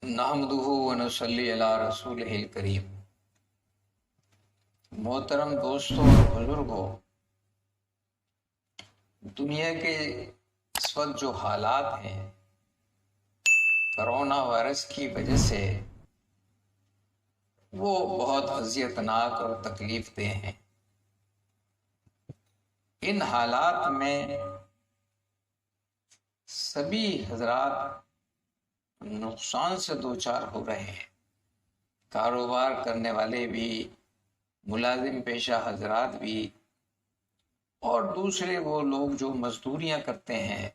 नहमदुहु व नसल्ली अला रसूलिहिल करीम। मोहतरम दोस्तों और बुजुर्गों, दुनिया के इस वक्त जो हालात हैं कोरोना वायरस की वजह से, वो बहुत अजियतनाक और तकलीफ देह हैं। इन हालात में सभी हजरात नुकसान से दो चार हो रहे हैं। कारोबार करने वाले भी, मुलाजिम पेशा हजरात भी, और दूसरे वो लोग जो मजदूरियां करते हैं,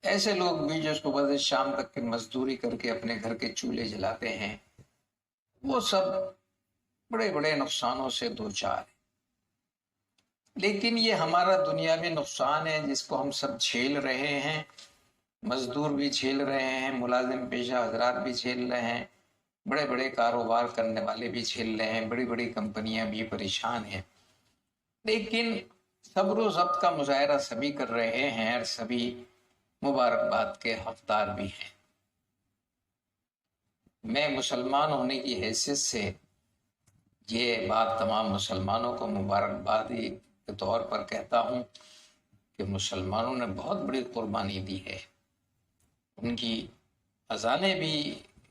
ऐसे लोग भी जो सुबह से शाम तक की मजदूरी करके अपने घर के चूल्हे जलाते हैं, वो सब बड़े बड़े नुकसानों से दो चार हैं। लेकिन ये हमारा दुनियावी नुकसान है जिसको हम सब झेल रहे हैं। मजदूर भी झेल रहे हैं, मुलाजिम पेशा हजरात भी झेल रहे हैं, बड़े बड़े कारोबार करने वाले भी झेल रहे हैं, बड़ी बड़ी कंपनियां भी परेशान हैं। लेकिन सब्र ज़ब्त का मुजाहरा सभी कर रहे हैं और सभी मुबारकबाद के हकदार भी हैं। मैं मुसलमान होने की हैसियत से ये बात तमाम मुसलमानों को मुबारकबादी के तौर पर कहता हूँ कि मुसलमानों ने बहुत बड़ी कुर्बानी दी है। उनकी अजानें भी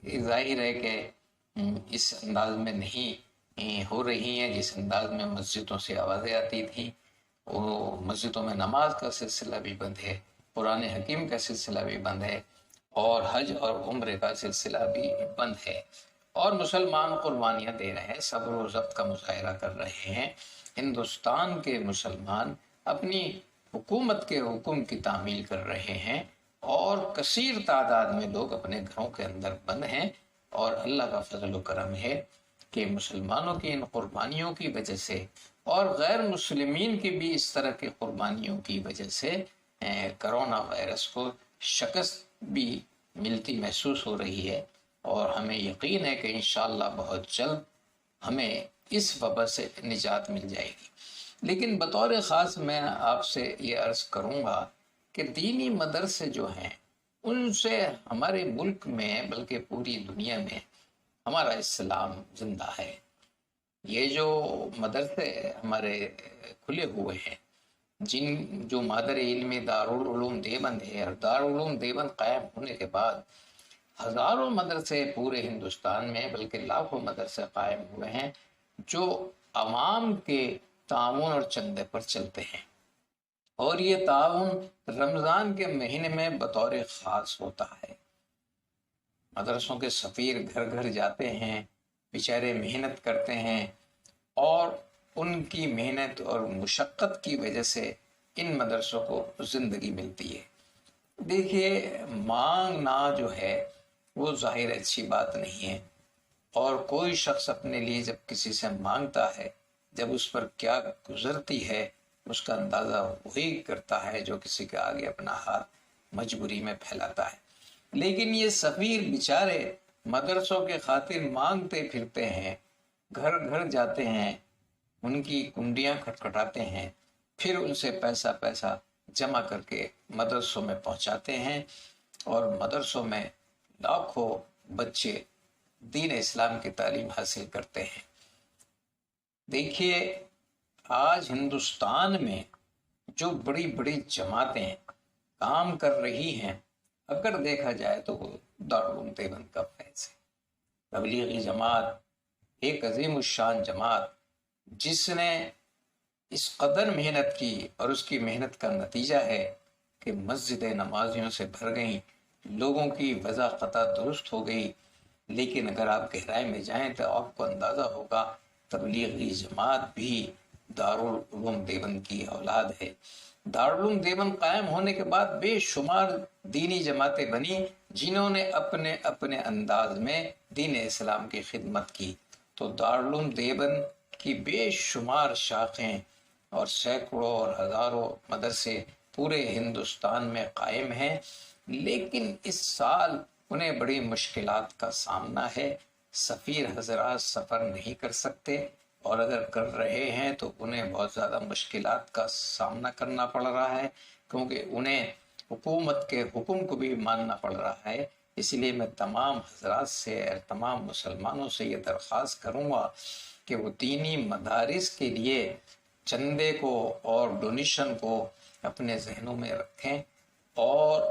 जाहिर है कि इस अंदाज में नहीं हो रही हैं जिस अंदाज में मस्जिदों से आवाज़ें आती थी। वो मस्जिदों में नमाज का सिलसिला भी बंद है, कुरान हकीम का सिलसिला भी बंद है, और हज और उम्र का सिलसिला भी बंद है। और मुसलमान कुर्बानियाँ दे रहे हैं, सब्र व ज़ब्त का मुजाहरा कर रहे हैं। हिंदुस्तान के मुसलमान अपनी हुकूमत के हुक्म की तामील कर रहे हैं और कसीर तादाद में लोग अपने घरों के अंदर बंद हैं। और अल्लाह का फजल करम है कि मुसलमानों की इन कुर्बानियों की वजह से और गैर मुस्लिमीन की भी इस तरह की कुर्बानियों की वजह से कोरोना वायरस को शिकस्त भी मिलती महसूस हो रही है। और हमें यकीन है कि इंशाअल्लाह बहुत जल्द हमें इस वबा से निजात मिल जाएगी। लेकिन बतौर ख़ास मैं आपसे ये अर्ज़ करूँगा कि दीनी मदरसे जो हैं, उनसे हमारे मुल्क में बल्कि पूरी दुनिया में हमारा इस्लाम जिंदा है। ये जो मदरसे हमारे खुले हुए हैं, जो मादर इल्म दारुल उलूम देवबंद है, और दारुल उलूम देवबंद कायम होने के बाद हजारों मदरसे पूरे हिंदुस्तान में बल्कि लाखों मदरसे कायम हुए हैं जो अवाम के ताउन और चंदे पर चलते हैं। और ये ताउन रमज़ान के महीने में बतौर ख़ास होता है। मदरसों के सफ़ीर घर घर जाते हैं, बेचारे मेहनत करते हैं, और उनकी मेहनत और मुशक्क़त की वजह से इन मदरसों को ज़िंदगी मिलती है। देखिए, मांगना जो है वो ज़ाहिर अच्छी बात नहीं है, और कोई शख्स अपने लिए जब किसी से मांगता है, जब उस पर क्या गुजरती है, उसका अंदाज़ा वही करता है जो किसी के आगे अपना हाथ मजबूरी में फैलाता है। लेकिन ये सफ़ीर बेचारे मदरसों के खातिर मांगते फिरते हैं, घर घर जाते हैं, उनकी कुंडियां खटखटाते हैं, फिर उनसे पैसा जमा करके मदरसों में पहुंचाते हैं, और मदरसों में लाखों बच्चे दीन इस्लाम की तालीम हासिल करते हैं। देखिए, आज हिंदुस्तान में जो बड़ी बड़ी जमातें काम कर रही हैं, अगर देखा जाए तो वो दारुल उलूम देवबंद का फैज़ है। तबलीगी जमात एक अजीम शान जमात जिसने इस कदर मेहनत की, और उसकी मेहनत का नतीजा है कि मस्जिदें नमाजियों से भर गईं, लोगों की वज़ा क़ता दुरुस्त हो गई। लेकिन अगर आप गहराई में जाएं तो आपको अंदाज़ा होगा तबलीगी जमात भी दारुल उलूम देवबंद की औलाद है। दारुल उलूम देवबंद कायम होने के बाद बेशुमार दीनी जमातें बनी जिन्होंने अपने अपने अंदाज में दीन इस्लाम की खिदमत की। तो दारुल उलूम देवबंद की बेशुमार शाखें और सैकड़ों और हज़ारों मदरसे पूरे हिंदुस्तान में कायम हैं। लेकिन इस साल उन्हें बड़ी मुश्किलात का सामना है। सफ़ीर हज़रात सफ़र नहीं कर सकते, और अगर कर रहे हैं तो उन्हें बहुत ज़्यादा मुश्किलात का सामना करना पड़ रहा है, क्योंकि उन्हें हुकूमत के हुक्म को भी मानना पड़ रहा है اس لیے میں تمام حضرات سے اور تمام مسلمانوں سے یہ درخواست کروں گا کہ وہ دینی مدارس کے لیے چندے کو اور ڈونیشن کو اپنے ذہنوں میں رکھیں، اور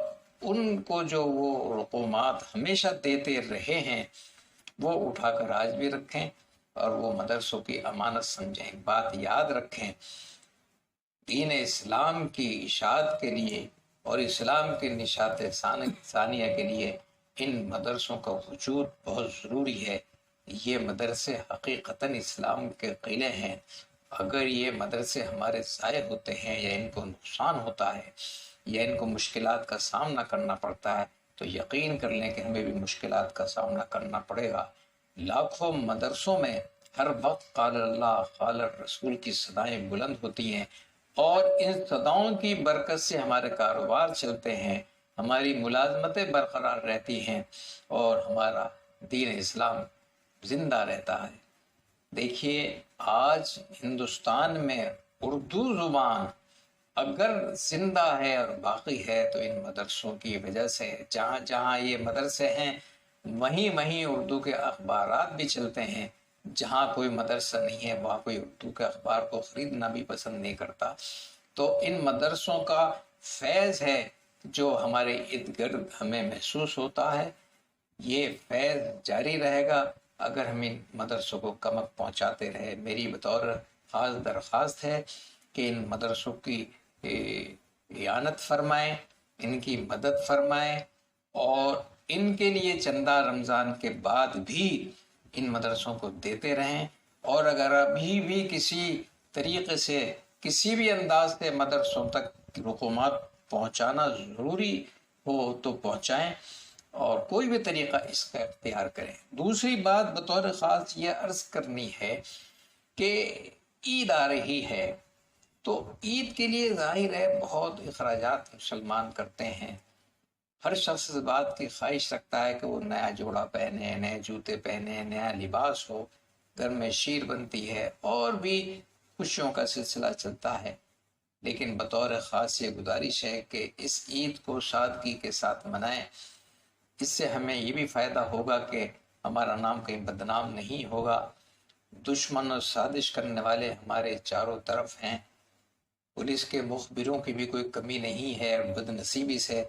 ان کو جو وہ رقومات ہمیشہ دیتے رہے ہیں وہ اٹھا کر آج بھی رکھیں، اور وہ مدرسوں کی امانت سمجھیں۔ بات یاد رکھیں، دین اسلام کی اشاعت کے لیے اور اسلام کے نشاط ثانیہ کے لیے ان مدرسوں کا وجود بہت ضروری ہے۔ یہ مدرسے حقیقتاً اسلام کے قلعے ہیں۔ اگر یہ مدرسے ہمارے ضائع ہوتے ہیں یا ان کو نقصان ہوتا ہے یا ان کو مشکلات کا سامنا کرنا پڑتا ہے تو یقین کر لیں کہ ہمیں بھی مشکلات کا سامنا کرنا پڑے گا۔ لاکھوں مدرسوں میں ہر وقت قال اللہ قال الرسول کی صدائیں بلند ہوتی ہیں، اور ان صداؤں کی برکت سے ہمارے کاروبار چلتے ہیں، ہماری ملازمتیں برقرار رہتی ہیں، اور ہمارا دین اسلام زندہ رہتا ہے۔ دیکھیے، آج ہندوستان میں اردو زبان اگر زندہ ہے اور باقی ہے تو ان مدرسوں کی وجہ سے۔ جہاں جہاں یہ مدرسے ہیں وہیں اردو کے اخبارات بھی چلتے ہیں۔ جہاں کوئی مدرسہ نہیں ہے وہاں کوئی اردو کے اخبار کو خریدنا بھی پسند نہیں کرتا۔ تو ان مدرسوں کا فیض ہے جو ہمارے ارد گرد ہمیں محسوس ہوتا ہے، یہ فیض جاری رہے گا اگر ہم ان مدرسوں کو کمک پہنچاتے رہے۔ میری بطور خاص درخواست ہے کہ ان مدرسوں کی اعانت فرمائیں، ان کی مدد فرمائیں، اور ان کے لیے چندہ رمضان کے بعد بھی ان مدرسوں کو دیتے رہیں، اور اگر ابھی بھی کسی طریقے سے کسی بھی انداز سے مدرسوں تک رقومات پہنچانا ضروری ہو تو پہنچائیں، اور کوئی بھی طریقہ اس کا اختیار کریں۔ دوسری بات بطور خاص یہ عرض کرنی ہے کہ عید آ رہی ہے، تو عید کے لیے ظاہر ہے بہت اخراجات مسلمان کرتے ہیں۔ ہر شخص اس بات کی خواہش رکھتا ہے کہ وہ نیا جوڑا پہنے، نئے جوتے پہنے، نیا لباس ہو، گھر میں شیر بنتی ہے، اور بھی خوشیوں کا سلسلہ چلتا ہے۔ لیکن بطور خاص یہ گزارش ہے کہ اس عید کو سادگی کے ساتھ منائیں۔ اس سے ہمیں یہ بھی فائدہ ہوگا کہ ہمارا نام کہیں بدنام نہیں ہوگا۔ دشمن اور سازش کرنے والے ہمارے چاروں طرف ہیں، پولیس کے مخبروں کی بھی کوئی کمی نہیں ہے، اور بد نصیبی سے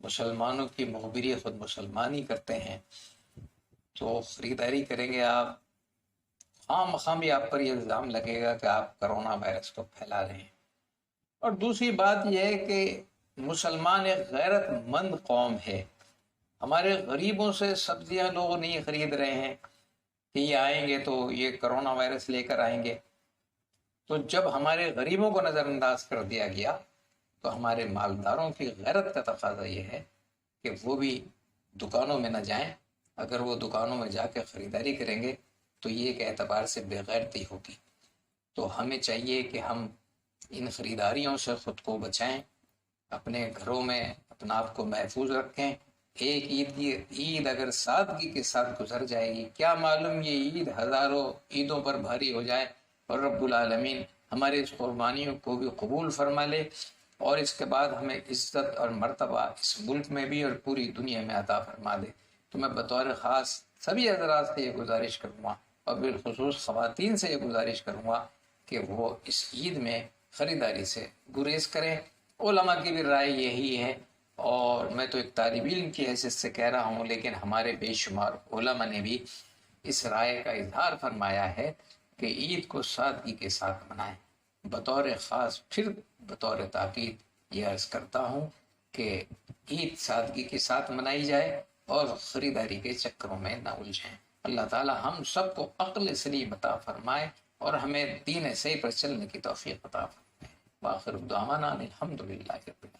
مسلمانوں کی مخبری خود مسلمان ہی کرتے ہیں۔ تو خریداری کریں گے آپ، خام خام بھی آپ پر یہ الزام لگے گا کہ آپ کرونا وائرس کو پھیلا رہے ہیں۔ اور دوسری بات یہ ہے کہ مسلمان ایک غیرت مند قوم ہے۔ ہمارے غریبوں سے سبزیاں لوگ نہیں خرید رہے ہیں کہ یہ آئیں گے تو یہ کرونا وائرس لے کر آئیں گے۔ تو جب ہمارے غریبوں کو نظر انداز کر دیا گیا تو ہمارے مالداروں کی غیرت کا تقاضا یہ ہے کہ وہ بھی دکانوں میں نہ جائیں۔ اگر وہ دکانوں میں جا کے خریداری کریں گے تو یہ ایک اعتبار سے بے غیرتی ہوگی۔ تو ہمیں چاہیے کہ ہم ان خریداریوں سے خود کو بچائیں، اپنے گھروں میں اپنا آپ کو محفوظ رکھیں۔ ایک عید اگر سادگی کے ساتھ گزر جائے گی، کیا معلوم یہ عید ہزاروں عیدوں پر بھاری ہو جائے اور رب العالمین ہمارے اس قربانیوں کو بھی قبول فرما لے، اور اس کے بعد ہمیں عزت اور مرتبہ اس ملک میں بھی اور پوری دنیا میں عطا فرما دے۔ تو میں بطور خاص سبھی حضرات سے یہ گزارش کروں گا، اور بالخصوص خواتین سے یہ گزارش کروں گا کہ وہ اس عید میں خریداری سے گریز کریں۔ علماء کی بھی رائے یہی ہے، اور میں تو ایک طالب علم کی حیثیت سے کہہ رہا ہوں، لیکن ہمارے بے شمار علماء نے بھی اس رائے کا اظہار فرمایا ہے کہ عید کو سادگی کے ساتھ منائیں۔ بطور خاص پھر بطور تاکید یہ عرض کرتا ہوں کہ عید سادگی کے ساتھ منائی جائے اور خریداری کے چکروں میں نہ الجھیں۔ اللہ تعالی ہم سب کو عقل سلیم عطا فرمائے اور ہمیں دین صحیح پر چلنے کی توفیق عطا فرمائے۔ وآخر دعوانا الحمدللہ رب العالمین۔